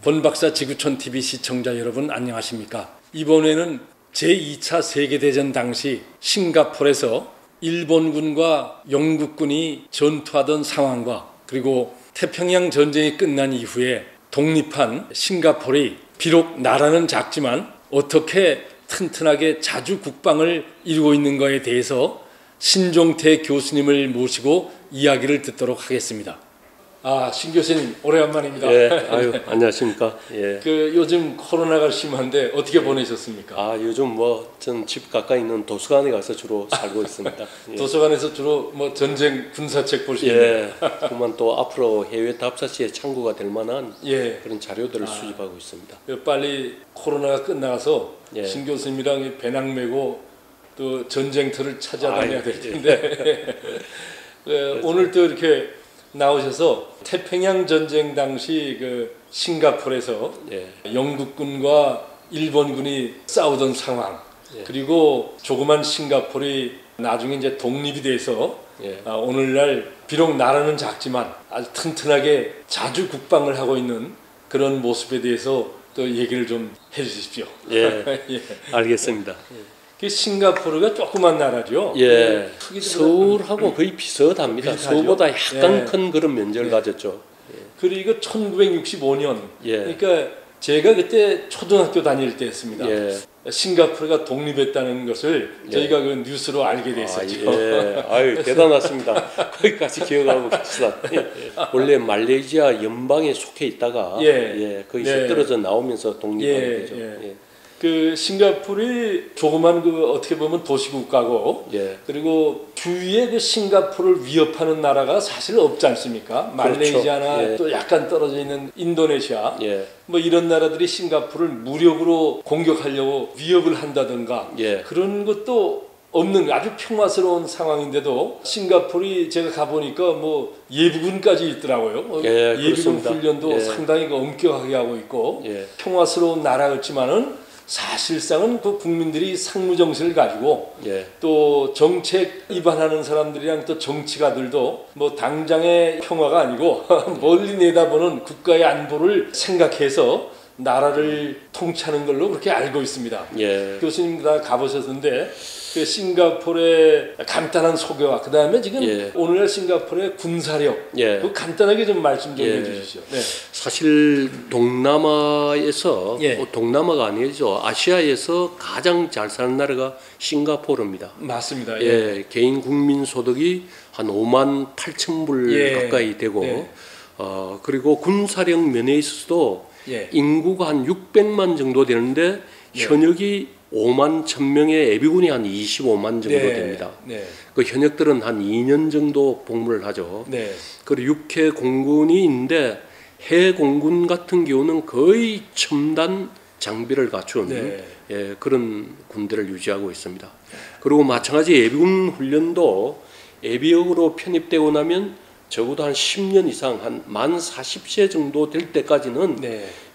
권박사 지구촌 TV 시청자 여러분 안녕하십니까? 이번에는 제2차 세계대전 당시 싱가포르에서 일본군과 영국군이 전투하던 상황과 그리고 태평양 전쟁이 끝난 이후에 독립한 싱가포르이 비록 나라는 작지만 어떻게 튼튼하게 자주 국방을 이루고 있는 것에 대해서 신종태 교수님을 모시고 이야기를 듣도록 하겠습니다. 신 교수님 오래간만입니다. 예, 안녕하십니까. 예. 요즘 코로나가 심한데 어떻게 보내셨습니까? 요즘 전 집 가까이 있는 도서관에 가서 주로 살고 있습니다. 예. 도서관에서 주로 전쟁 군사책 보시나요? 예. 그만 또 앞으로 해외 답사시에 참고가 될 만한 그런 자료들을 수집하고 있습니다. 빨리 코로나가 끝나서 예. 신 교수님이랑 배낭 메고 또 전쟁터를 찾아다녀야 될 텐데 오늘 또 이렇게 나오셔서 태평양 전쟁 당시 싱가포르에서 영국군과 일본군이 싸우던 상황 그리고 조그만 싱가포르이 나중에 이제 독립이 돼서 오늘날 비록 나라는 작지만 아주 튼튼하게 자주 국방을 하고 있는 그런 모습에 대해서 또 얘기를 좀 해주십시오. 예, 알겠습니다. 싱가포르가 조그만 나라죠. 예, 서울하고 거의 비슷합니다. 비슷하죠? 서울보다 약간 큰 그런 면적을 가졌죠. 그리고 1965년, 예. 그러니까 제가 그때 초등학교 다닐 때였습니다. 예. 싱가포르가 독립했다는 것을 저희가 그 뉴스로 알게 됐었죠. 대단하십니다. 거기까지 기억하고 계시다. 원래 말레이시아 연방에 속해 있다가 거기서 떨어져 나오면서 독립한 거죠. 싱가포르이 조그만 어떻게 보면 도시국가고 그리고 주위에 싱가포르를 위협하는 나라가 사실 없지 않습니까? 말레이시아나 그렇죠. 또 약간 떨어져 있는 인도네시아 이런 나라들이 싱가포르를 무력으로 공격하려고 위협을 한다든가 그런 것도 없는 아주 평화스러운 상황인데도 싱가포르이 제가 가보니까 예비군까지 있더라고요. 예비군 훈련도 상당히 엄격하게 하고 있고 평화스러운 나라였지만은 사실상은 국민들이 상무정신을 가지고 또 정책 위반하는 사람들이랑 또 정치가들도 당장의 평화가 아니고 멀리 내다보는 국가의 안보를 생각해서 나라를 통치하는 걸로 그렇게 알고 있습니다. 교수님 다 가보셨는데 싱가포르의 간단한 소개와 그 다음에 지금 오늘날 싱가포르의 군사력 간단하게 좀 말씀 좀 해주시죠. 사실 동남아에서 동남아가 아니죠. 아시아에서 가장 잘 사는 나라가 싱가포르입니다. 맞습니다. 개인 국민 소득이 한 5만 8천 불 가까이 되고 그리고 군사력 면에 있어서도 인구가 한 600만 정도 되는데 현역이 5만 1000명의 예비군이 한 25만 정도 됩니다. 그 현역들은 한 2년 정도 복무를 하죠. 그리고 육해 공군이 있는데 해 공군 같은 경우는 거의 첨단 장비를 갖춘 그런 군대를 유지하고 있습니다. 그리고 마찬가지 예비군 훈련도 예비역으로 편입되고 나면 적어도 한 10년 이상 한 만 40세 정도 될 때까지는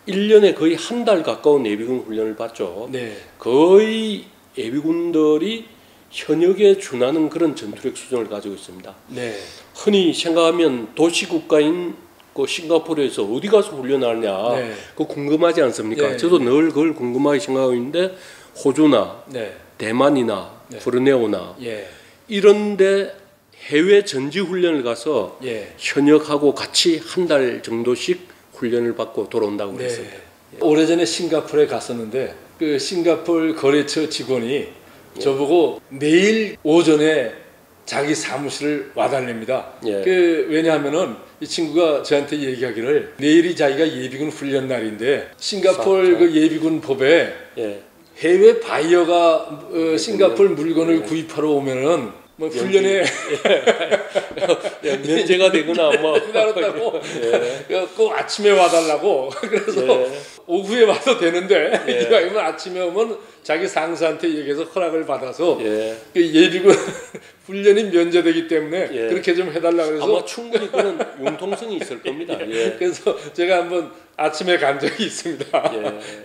1년에 거의 한 달 가까운 예비군 훈련을 받죠. 거의 예비군들이 현역에 준하는 그런 전투력 수준을 가지고 있습니다. 흔히 생각하면 도시국가인 싱가포르에서 어디 가서 훈련하느냐 그거 궁금하지 않습니까? 저도 늘 그걸 궁금하게 생각하고 있는데 호주나 대만이나 브루네오나 이런데 해외 전지훈련을 가서 현역하고 같이 한 달 정도씩 훈련을 받고 돌아온다고 그랬습니다. 오래전에 싱가포르에 갔었는데 싱가포르 거래처 직원이 저보고 내일 오전에 자기 사무실을 와달랍니다. 왜냐하면은 이 친구가 저한테 얘기하기를 내일이 자기가 예비군 훈련 날인데 싱가포르 예비군 법에 해외 바이어가 싱가포르 물건을 구입하러 오면은 훈련에 면제가 되거나 기다렸다고 꼭 아침에 와달라고 그래서 오후에 와도 되는데 이왕이면 아침에 오면 자기 상사한테 얘기해서 허락을 받아서 예비군 훈련이 면제되기 때문에 그렇게 좀 해달라고 해서 아마 충분히 그런 융통성이 있을 겁니다. 그래서 제가 한번 아침에 간 적이 있습니다.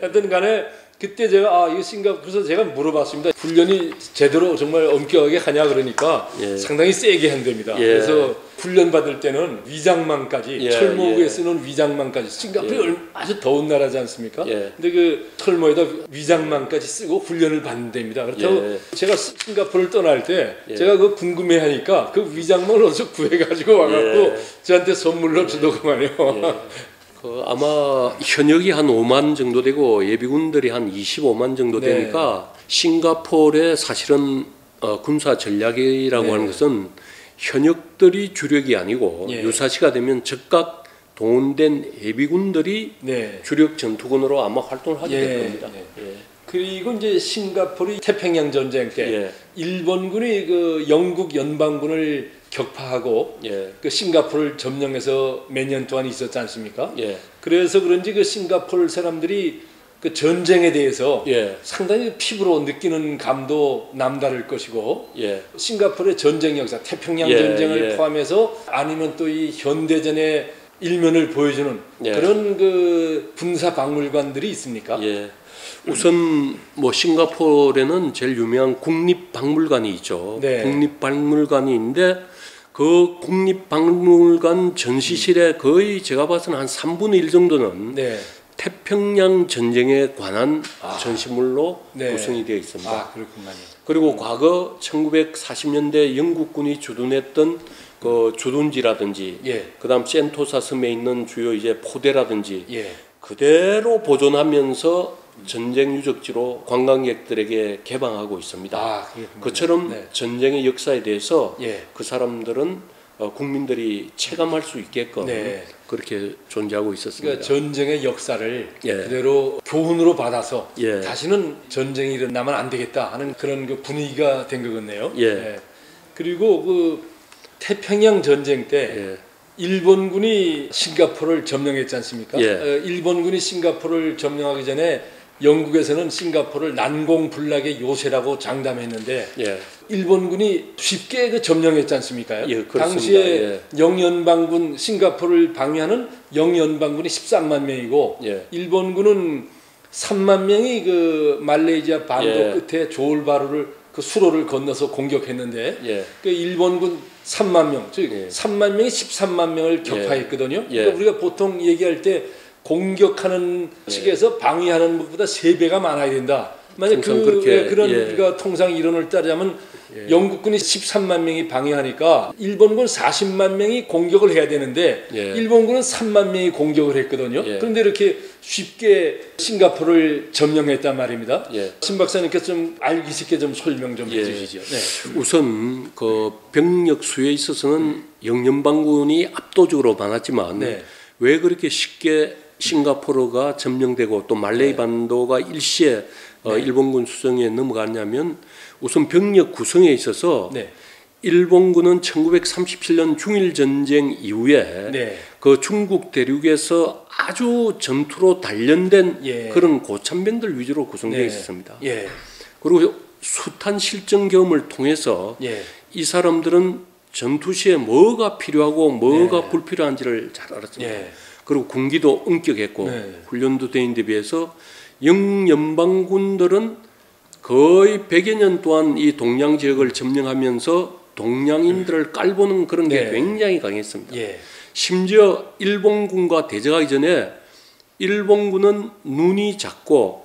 하여튼 간에 그때 제가 이거 그래서 제가 물어봤습니다. 훈련이 제대로 정말 엄격하게 하냐 그러니까 상당히 세게 한답니다. 그래서 훈련 받을 때는 위장망까지 철모에 쓰는 위장망까지 싱가포르 아주 더운 나라지 않습니까? 근데 그 철모에다 위장망까지 쓰고 훈련을 받는답니다. 그래서 제가 싱가포르를 떠날 때 제가 그 궁금해하니까 그 위장망을 어디서 구해가지고 와갖고 저한테 선물로 주더구만요. 아마 현역이 한 5만 정도 되고 예비군들이 한 25만 정도 되니까 싱가포르의 사실은 군사 전략이라고 하는 것은 현역들이 주력이 아니고 유사시가 되면 즉각 동원된 예비군들이 주력 전투군으로 아마 활동을 하게 될 겁니다. 그리고 이제 싱가포르 태평양 전쟁 때 일본군이 그 영국 연방군을 격파하고 그 싱가포르를 점령해서 몇 년 동안 있었지 않습니까? 그래서 그런지 그 싱가포르 사람들이 그 전쟁에 대해서 상당히 피부로 느끼는 감도 남다를 것이고 싱가포르의 전쟁 역사, 태평양 전쟁을 포함해서 아니면 또 이 현대전의 일면을 보여주는 그런 그 군사 박물관들이 있습니까? 우선 뭐 싱가포르에는 제일 유명한 국립박물관이 있죠. 국립박물관이 있는데 그 국립박물관 전시실에 거의 제가 봐서는 한 3분의 1 정도는 태평양 전쟁에 관한 전시물로 구성이 되어 있습니다. 그렇군요. 그리고 과거 1940년대 영국군이 주둔했던 그 주둔지라든지 그다음 센토사 섬에 있는 주요 이제 포대라든지 그대로 보존하면서 전쟁 유적지로 관광객들에게 개방하고 있습니다. 그처럼 전쟁의 역사에 대해서 그 사람들은 국민들이 체감할 수 있게끔 그렇게 존재하고 있었습니다. 그러니까 전쟁의 역사를 그대로 교훈으로 받아서 다시는 전쟁이 일어나면 안 되겠다 하는 그런 그 분위기가 된 거겠네요. 그리고 그 태평양 전쟁 때 일본군이 싱가포르를 점령했지 않습니까? 일본군이 싱가포르를 점령하기 전에 영국에서는 싱가포르를 난공불락의 요새라고 장담했는데 일본군이 쉽게 그 점령했지 않습니까? 당시에 영연방군 싱가포르를 방위하는 영연방군이 13만 명이고 일본군은 3만 명이 그 말레이시아 반도 끝에 조울바루를 그 수로를 건너서 공격했는데 그 일본군 3만 명, 즉 3만 명이 13만 명을 격파했거든요. 그러니까 우리가 보통 얘기할 때 공격하는 측에서 방위하는 것보다 3배가 많아야 된다. 만약 그런 우리가 통상 이론을 따르자면 영국군이 13만 명이 방위하니까 일본군 40만 명이 공격을 해야 되는데 일본군은 3만 명이 공격을 했거든요. 그런데 이렇게 쉽게 싱가포르를 점령했단 말입니다. 신 박사님께서 좀 알기 쉽게 좀 설명 좀 해주시죠. 우선 그 병력 수에 있어서는 영연방군이 압도적으로 많았지만 왜 그렇게 쉽게 싱가포르가 점령되고 또 말레이 반도가 일시에 일본군 수정에 넘어갔냐면 우선 병력 구성에 있어서 일본군은 1937년 중일전쟁 이후에 그 중국 대륙에서 아주 전투로 단련된 그런 고참병들 위주로 구성되어 있었습니다. 그리고 숱한 실전 경험을 통해서 이 사람들은 전투 시에 뭐가 필요하고 뭐가 불필요한지를 잘 알았습니다. 그리고 군기도 엄격했고 훈련도 된 데 비해서 영연방군들은 거의 100여 년 동안 이 동양 지역을 점령하면서 동양인들을 깔보는 그런 게 굉장히 강했습니다. 심지어 일본군과 대적하기 전에 일본군은 눈이 작고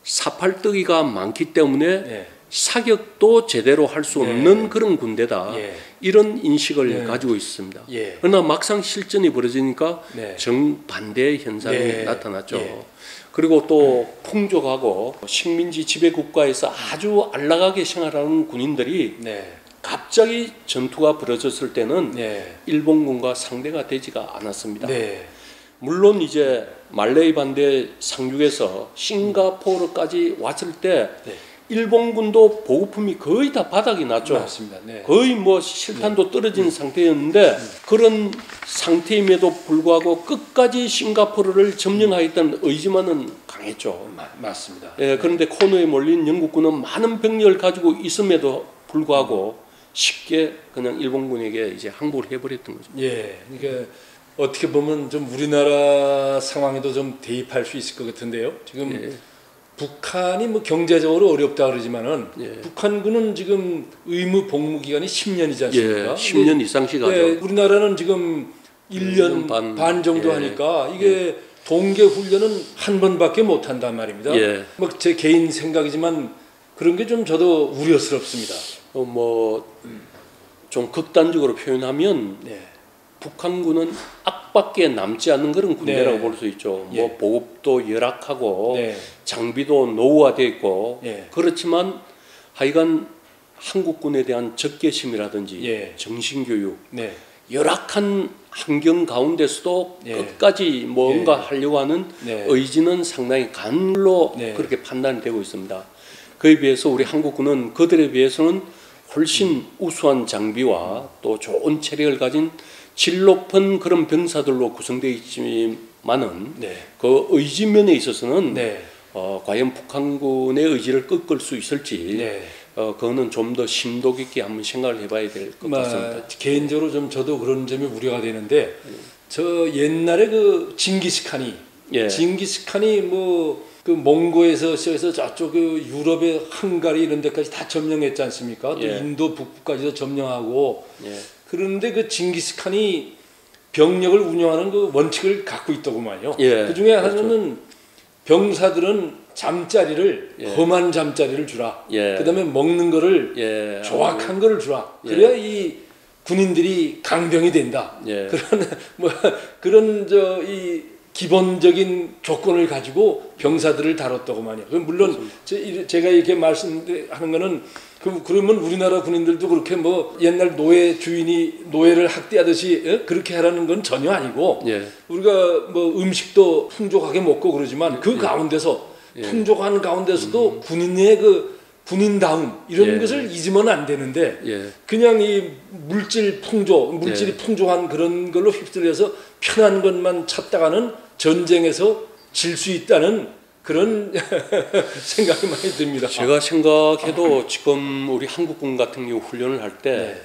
사팔뜨기가 많기 때문에 사격도 제대로 할 수 없는 그런 군대다. 이런 인식을 가지고 있습니다. 그러나 막상 실전이 벌어지니까 정반대의 현상이 나타났죠. 그리고 또 풍족하고 식민지 지배 국가에서 아주 안락하게 생활하는 군인들이 갑자기 전투가 벌어졌을 때는 일본군과 상대가 되지가 않았습니다. 물론 이제 말레이 반대 상륙에서 싱가포르까지 왔을 때 일본군도 보급품이 거의 다 바닥이 났죠. 맞습니다. 거의 뭐 실탄도 떨어진 상태였는데 그런 상태임에도 불구하고 끝까지 싱가포르를 점령하겠다는 의지만은 강했죠. 맞습니다. 그런데 코너에 몰린 영국군은 많은 병력을 가지고 있음에도 불구하고 쉽게 그냥 일본군에게 이제 항복을 해버렸던 거죠. 그러니까 어떻게 보면 좀 우리나라 상황에도 좀 대입할 수 있을 것 같은데요. 지금 북한이 뭐 경제적으로 어렵다 그러지만은 북한군은 지금 의무 복무 기간이 10년이지 않습니까? 10년 이상씩 하죠. 우리나라는 지금 1년 반 정도 하니까 이게 동계 훈련은 한 번밖에 못 한단 말입니다. 뭐 제 개인 생각이지만 그런 게 좀 저도 우려스럽습니다. 좀 극단적으로 표현하면 북한군은 악밖에 남지 않는 그런 군대라고 볼 수 있죠. 뭐 보급도 열악하고 장비도 노후화되어 있고 그렇지만 하여간 한국군에 대한 적개심이라든지 정신교육 열악한 환경 가운데서도 끝까지 뭔가 하려고 하는 의지는 상당히 간로 그렇게 판단이 되고 있습니다. 그에 비해서 우리 한국군은 그들에 비해서는 훨씬 우수한 장비와 또 좋은 체력을 가진 질 높은 그런 병사들로 구성되어 있지만은 그 의지면에 있어서는 과연 북한군의 의지를 꺾을 수 있을지 그거는 좀 더 심도 깊게 한번 생각을 해봐야 될 것 같습니다. 개인적으로 좀 저도 그런 점이 우려가 되는데 저 옛날에 그 징기스칸이 뭐 그 몽고에서 시작해서 저쪽 그 유럽의 헝가리 이런 데까지 다 점령했지 않습니까? 또 인도 북부까지도 점령하고 그런데 그 징기스칸이 병력을 운영하는 그 원칙을 갖고 있더구만요. 그 중에 하나는 병사들은 잠자리를 험한 잠자리를 주라. 그다음에 먹는 거를 조악한 거를 주라. 그래야 이 군인들이 강병이 된다. 그런 이 기본적인 조건을 가지고 병사들을 다뤘더구만요. 물론 제가 이렇게 말씀하는 거는 그러면 우리나라 군인들도 그렇게 뭐 옛날 노예 주인이 노예를 학대하듯이 그렇게 하라는 건 전혀 아니고 우리가 뭐 음식도 풍족하게 먹고 그러지만 그 가운데서 풍족한 가운데서도 군인의 그 군인다움 이런 것을 잊으면 안 되는데 그냥 이 물질이 풍족한 그런 걸로 휩쓸려서 편한 것만 찾다가는 전쟁에서 질 수 있다는 그런 생각이 많이 듭니다. 제가 생각해도 지금 우리 한국군 같은 경우 훈련을 할 때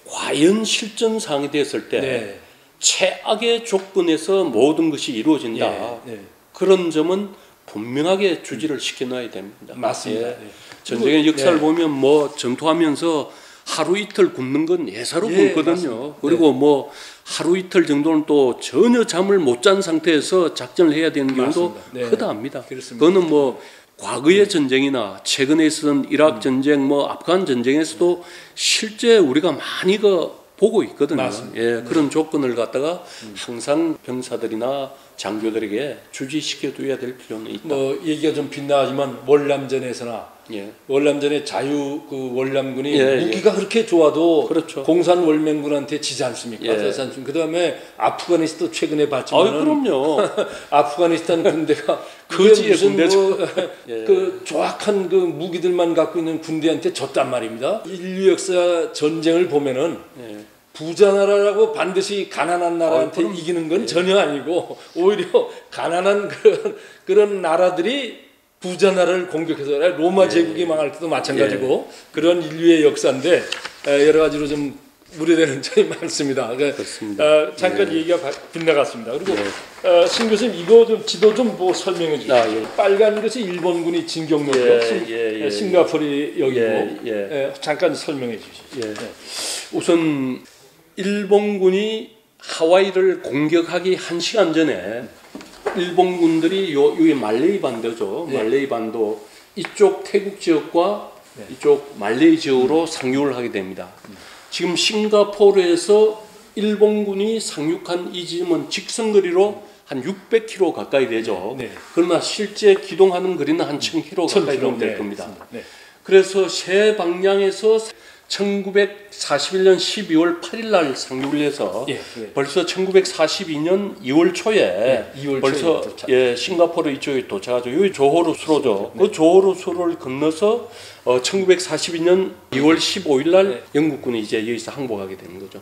과연 실전 상황이 됐을 때 최악의 조건에서 모든 것이 이루어진다. 그런 점은 분명하게 주지를 시켜놔야 됩니다. 맞습니다. 전쟁의 역사를 보면 뭐 전투하면서 하루 이틀 굶는 건 예사로 굶거든요. 그리고 뭐 하루 이틀 정도는 또 전혀 잠을 못 잔 상태에서 작전을 해야 되는 경우도 허다합니다. 그거는 뭐 과거의 전쟁이나 최근에 있었던 이라크 전쟁, 뭐 아프간 전쟁에서도 실제 우리가 많이 보고 있거든요. 그런 조건을 갖다가 항상 병사들이나 장교들에게 주지시켜둬야 될 필요는 있다. 뭐 얘기가 좀 빗나가지만 월남전에서나 월남전에 그 월남군이 무기가 그렇게 좋아도 공산월맹군한테 지지 않습니까? 그 다음에 아프가니스탄도 최근에 봤지만 그럼요. 아프가니스탄 군대가 무슨 그 조악한 그 무기들만 갖고 있는 군대한테 졌단 말입니다. 인류 역사 전쟁을 보면은 부자 나라라고 반드시 가난한 나라한테 이기는 건 전혀 아니고 오히려 가난한 그런 나라들이 부자 나라를 공격해서 로마 제국이 망할 때도 마찬가지고 그런 인류의 역사인데 여러 가지로 좀 우려되는 점이 많습니다. 그러니까 잠깐 얘기가 빗나갔습니다. 그리고 신 교수님 이거 좀 지도 좀 뭐 설명해 주시죠. 빨간 것이 일본군이 진격로고 싱가포르이 여기고 잠깐 설명해 주시죠. 우선 일본군이 하와이를 공격하기 1시간 전에 일본군들이 여기 말레이 반도죠. 말레이 반도 이쪽 태국 지역과 이쪽 말레이 지역으로 상륙을 하게 됩니다. 지금 싱가포르에서 일본군이 상륙한 이 지점은 직선거리로 한 600km 가까이 되죠. 그러나 실제 기동하는 거리는 한 1000km 가까이 될 겁니다. 그래서 세 방향에서 1941년 12월 8일 날 상륙을 해서 벌써 1942년 2월 초에 벌써 싱가포르 이쪽에 도착하죠. 여기 조호르 수로죠. 그 조호르 수로를 건너서 1942년 2월 15일 날 영국군이 이제 여기서 항복하게 되는 거죠.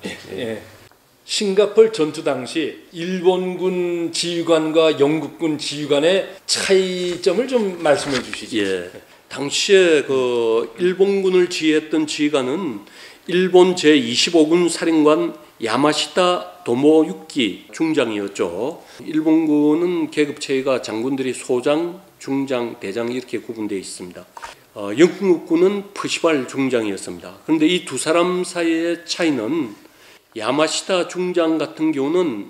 싱가포르 전투 당시 일본군 지휘관과 영국군 지휘관의 차이점을 좀 말씀해 주시죠. 당시에 그 일본군을 지휘했던 지휘관은 일본 제25군 사령관 야마시타 도모유키 중장이었죠. 일본군은 계급 체계가 장군들이 소장, 중장, 대장 이렇게 구분되어 있습니다. 영국군은 퍼시발 중장이었습니다. 그런데 이 두 사람 사이의 차이는 야마시타 중장 같은 경우는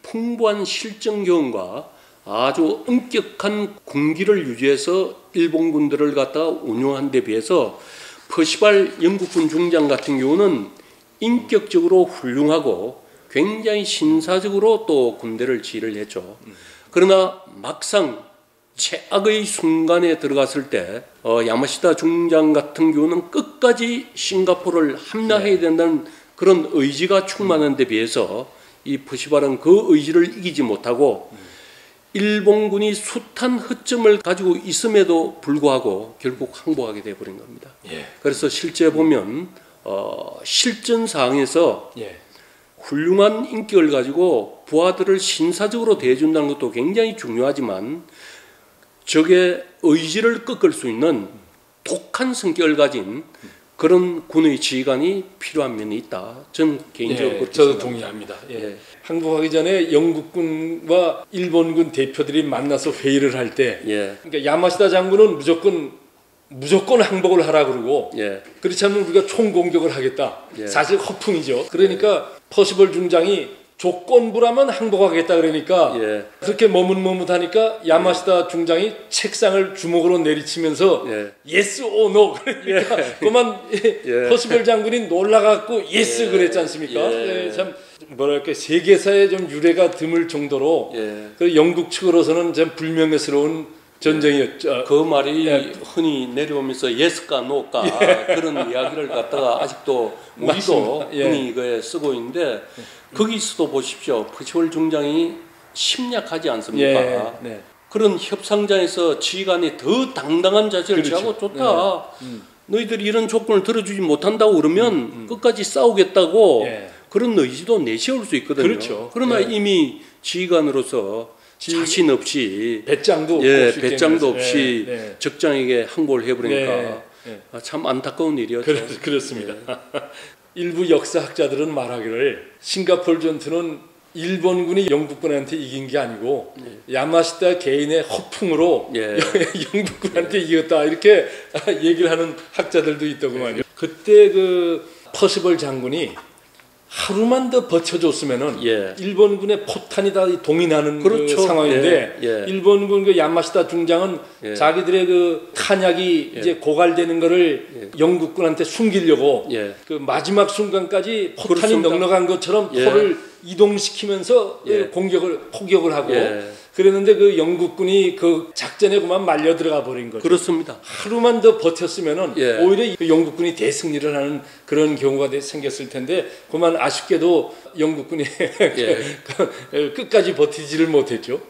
풍부한 실전 경험과 아주 엄격한 군기를 유지해서 일본군들을 갖다가 운용한 데 비해서 퍼시발 영국군 중장 같은 경우는 인격적으로 훌륭하고 굉장히 신사적으로 또 군대를 지휘를 했죠. 그러나 막상 최악의 순간에 들어갔을 때 야마시타 중장 같은 경우는 끝까지 싱가포르를 함락해야 된다는 그런 의지가 충만한 데 비해서 이 퍼시발은 그 의지를 이기지 못하고 일본군이 숱한 허점을 가지고 있음에도 불구하고 결국 항복하게 되어버린 겁니다. 그래서 실제 보면 실전 상황에서 훌륭한 인격을 가지고 부하들을 신사적으로 대해준다는 것도 굉장히 중요하지만 적의 의지를 꺾을 수 있는 독한 성격을 가진 그런 군의 지휘관이 필요한 면이 있다. 저는 개인적으로 저도 동의합니다. 항복하기 전에 영국군과 일본군 대표들이 만나서 회의를 할 때 그러니까 야마시타 장군은 무조건 항복을 하라 그러고 그렇지 않으면 우리가 총공격을 하겠다. 사실 허풍이죠. 그러니까 퍼시벌 중장이 조건부라면 항복하겠다 그러니까 그렇게 머뭇머뭇하니까 야마시타 중장이 책상을 주먹으로 내리치면서 yes or no 그러니까 그만 퍼시벌 장군이 놀라갖고 yes 그랬지 않습니까? 참 뭐랄까 세계사에 좀 유례가 드물 정도로 그 영국 측으로서는 참 불명예스러운 전쟁이었죠. 그 말이 흔히 내려오면서 yes가 no가 그런 이야기를 갖다가 아직도 우리도 흔히 그에 쓰고 있는데 거기서도 보십시오. 퍼시벌 중장이 심약하지 않습니까? 그런 협상장에서 지휘관이 더 당당한 자세를 취하고 좋다. 너희들이 이런 조건을 들어주지 못한다고 그러면 끝까지 싸우겠다고 그런 의지도 내세울 수 있거든요. 그러나 이미 지휘관으로서 자신 없이 배짱도 없이 적장에게 항복을 해버리니까 참 안타까운 일이었죠. 그렇습니다. 일부 역사학자들은 말하기를 싱가포르 전투는 일본군이 영국군한테 이긴 게 아니고 야마시타 개인의 허풍으로 영국군한테 이겼다 이렇게 얘기를 하는 학자들도 있더구만요. 그때 그 퍼시벌 장군이 하루만 더 버텨줬으면은 일본군의 포탄이 다 동인하는 그 상황인데 일본군 그 야마시타 중장은 자기들의 그 탄약이 이제 고갈되는 거를 영국군한테 숨기려고 그 마지막 순간까지 포탄이 넉넉한 것처럼 포를 이동시키면서 포격을 하고 그랬는데 그 영국군이 그 작전에 그만 말려 들어가 버린 거죠. 그렇습니다. 하루만 더 버텼으면은 오히려 영국군이 대승리를 하는 그런 경우가 생겼을 텐데 그만 아쉽게도 영국군이 끝까지 버티지를 못했죠.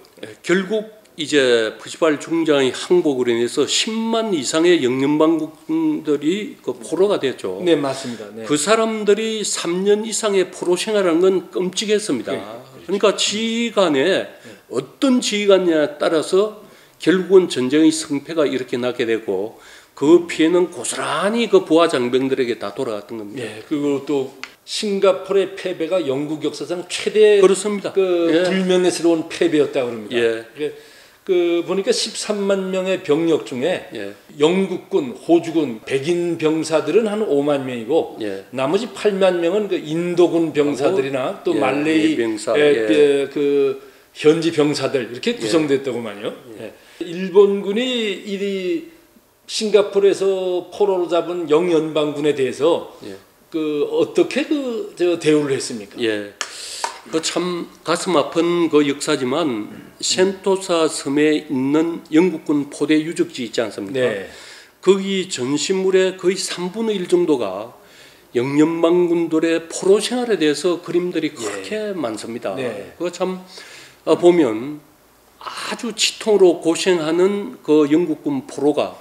결국 이제 퍼시발 중장의 항복으로 인해서 10만 이상의 영연방군들이 그 포로가 됐죠. 네, 맞습니다. 그 사람들이 3년 이상의 포로 생활한 건 끔찍했습니다. 그러니까 지휘관에 어떤 지휘관냐에 따라서 결국은 전쟁의 승패가 이렇게 나게 되고 그 피해는 고스란히 그 부하 장병들에게 다 돌아갔던 겁니다. 그리고 또 싱가포르의 패배가 영국 역사상 최대 그렇습니다. 불명예스러운 패배였다고 합니다. 그 보니까 13만 명의 병력 중에 영국군, 호주군, 백인 병사들은 한 5만 명이고 나머지 8만 명은 그 인도군 병사들이나 또 말레이 병사, 그 현지 병사들 이렇게 구성됐더구만요. 일본군이 이 싱가포르에서 포로로 잡은 영연방군에 대해서 그 어떻게 대우를 했습니까? 그 참 가슴 아픈 그 역사지만 센토사 섬에 있는 영국군 포대 유적지 있지 않습니까? 거기 전시물의 거의 3분의 1 정도가 영연방군들의 포로 생활에 대해서 그림들이 그렇게 많습니다. 그거 참 보면 아주 치통으로 고생하는 그 영국군 포로가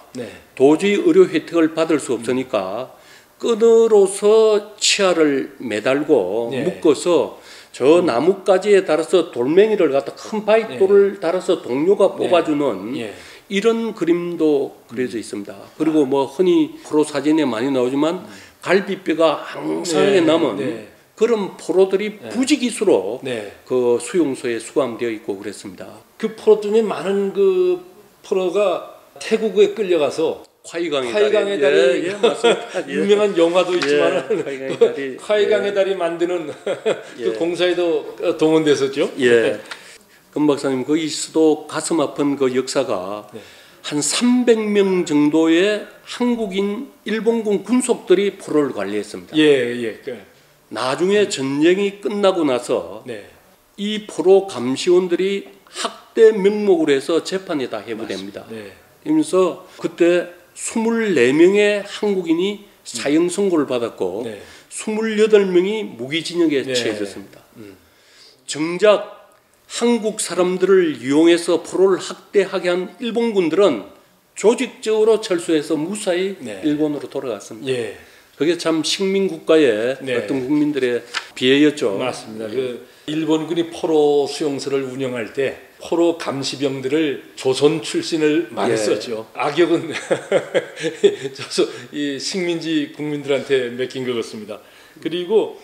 도저히 의료 혜택을 받을 수 없으니까 끈으로서 치아를 매달고 묶어서 저 나뭇가지에 달아서 돌멩이를 갖다 큰 바위돌을 달아서 동료가 뽑아주는 이런 그림도 그려져 있습니다. 그리고 뭐 흔히 포로 사진에 많이 나오지만 갈비뼈가 항상하게 남은 그런 포로들이 부지기수로 그 수용소에 수감되어 있고 그랬습니다. 그 포로 중에 많은 그 포로가 태국에 끌려가서 콰이강의 달이 맞습니다. 유명한 영화도 있지만 콰이강의 예. 달이 만드는 그 공사에도 동원됐었죠. 예. 금 박사님 거기서도 가슴 아픈 그 역사가 한 300명 정도의 한국인 일본군 군속들이 포로를 관리했습니다. 예. 나중에 전쟁이 끝나고 나서 이 포로 감시원들이 학대 명목으로 해서 재판에 다 회부됩니다. 그러면서 그때 24명의 한국인이 사형 선고를 받았고 28명이 무기징역에 처해졌습니다. 정작 한국 사람들을 이용해서 포로를 학대하게 한 일본군들은 조직적으로 철수해서 무사히 일본으로 돌아갔습니다. 그게 참 식민국가의 어떤 국민들의 비애였죠. 맞습니다. 그 일본군이 포로 수용소를 운영할 때 포로 감시병들을 조선 출신을 많이 썼죠. 악역은 이 식민지 국민들한테 맡긴 것 같습니다. 그리고